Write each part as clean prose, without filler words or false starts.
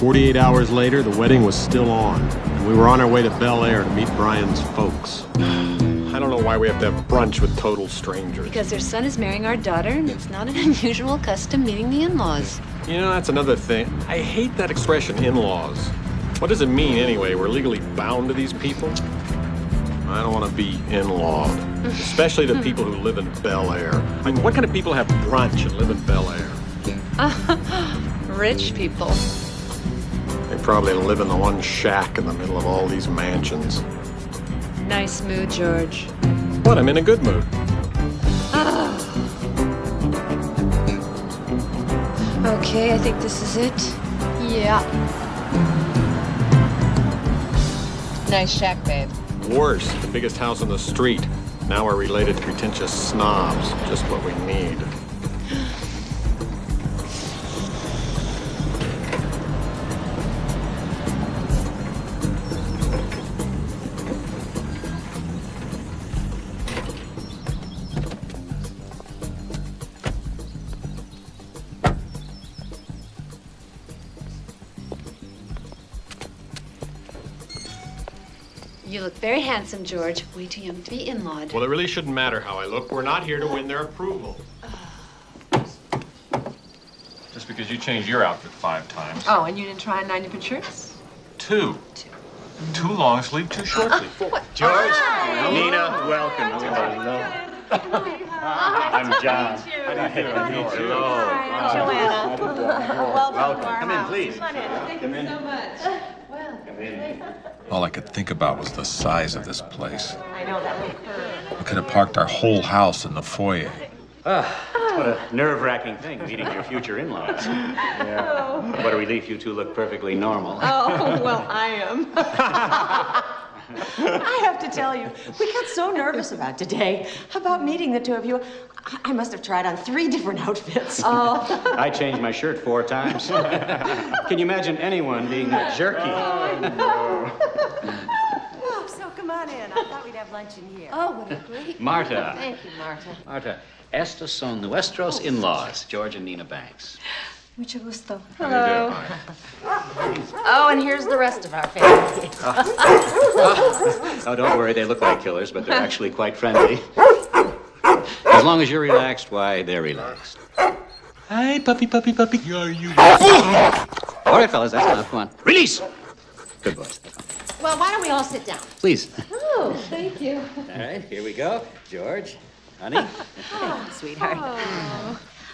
48 hours later, the wedding was still on, and we were on our way to Bel Air to meet Bryans' folks. I don't know why we have to have brunch with total strangers. Because their son is marrying our daughter, and it's not an unusual custom meeting the in-laws. You know, that's another thing. I hate that expression, in-laws. What does it mean anyway? We're legally bound to these people? I don't want to be in-lawed, especially to people who live in Bel Air. I mean, what kind of people have brunch and live in Bel Air? Rich people. They probably live in the one shack in the middle of all these mansions. Nice mood, George. What? I'm in a good mood. Okay, I think this is it. Yeah. Nice shack, babe. Worse, the biggest house on the street. Now we're related to pretentious snobs. Just what we need. You look very handsome, George. Way too young to be in-lawed. Well, it really shouldn't matter how I look. We're not here to win their approval. Just because you changed your outfit 5 times. Oh, and you didn't try on 9 different shirts? 2. 2 long sleeve, 2 short sleeve. George, Hi. Nina, welcome. Hello. I'm John. Hello. Joanna. Welcome. Come in, please. Thank you so much. Well, All I could think about was the size of this place. I know that would hurt. We could have parked our whole house in the foyer. What a nerve-wracking thing, meeting your future in-laws. Yeah. What a relief you two look perfectly normal. Oh, well, I am. I have to tell you, we got so nervous about today, about meeting the two of you. I must have tried on 3 different outfits. oh. I changed my shirt 4 times. Can you imagine anyone being that jerky? Oh, so come on in. I thought we'd have lunch in here. Oh, what a great... Marta. Thank you, Marta. Marta, estos son nuestros in-laws, George and Nina Banks. Mucho gusto. Hello. Oh, and here's the rest of our family. Oh, don't worry, they look like killers, but they're actually quite friendly. As long as you're relaxed, why, they're relaxed. Hi, puppy, puppy, puppy. Are you? All right, fellas, that's enough. Come on. Release! Good boys. Well, why don't we all sit down? Please. Oh, thank you. All right, here we go. George, honey. Sweetheart.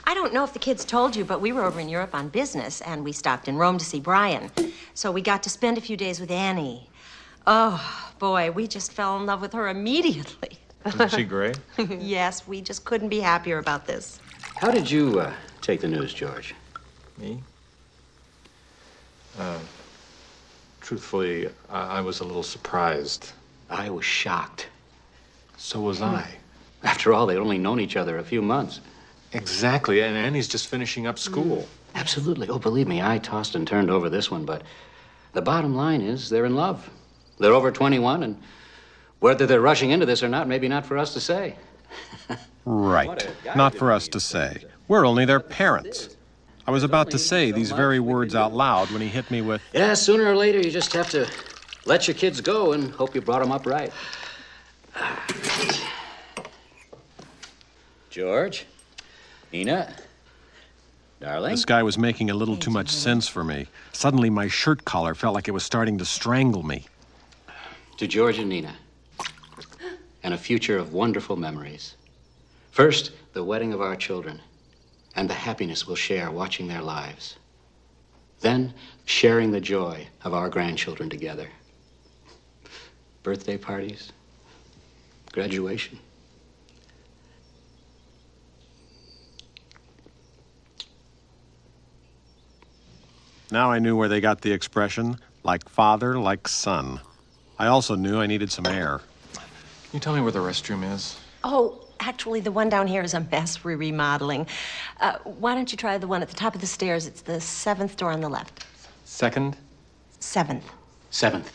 I don't know if the kids told you, but we were over in Europe on business, and we stopped in Rome to see Brian. So we got to spend a few days with Annie. Oh, boy, we just fell in love with her immediately. Isn't she great? Yes, we just couldn't be happier about this. How did you take the news, George? Me? Truthfully, I was a little surprised. I was shocked. So was I. After all, they'd only known each other a few months. Exactly, and Annie's just finishing up school. Absolutely. Oh, believe me, I tossed and turned over this one, but the bottom line is they're in love. They're over 21, and whether they're rushing into this or not, maybe not for us to say. Right. Not for us to say. We're only their parents. I was about to say these very words out loud when he hit me with, Yeah, sooner or later, you just have to let your kids go and hope you brought them up right. George, Nina, darling. this guy was making a little too much sense for me. Suddenly, my shirt collar felt like it was starting to strangle me. To George and Nina, and a future of wonderful memories. First, the wedding of our children, and the happiness we'll share watching their lives. Then, sharing the joy of our grandchildren together. Birthday parties, graduation. Now I knew where they got the expression, like father, like son. I also knew I needed some air. Can you tell me where the restroom is? Oh, actually, the one down here is a mess we're remodeling. Why don't you try the one at the top of the stairs? It's the 7th door on the left. 2nd? 7th. 7th.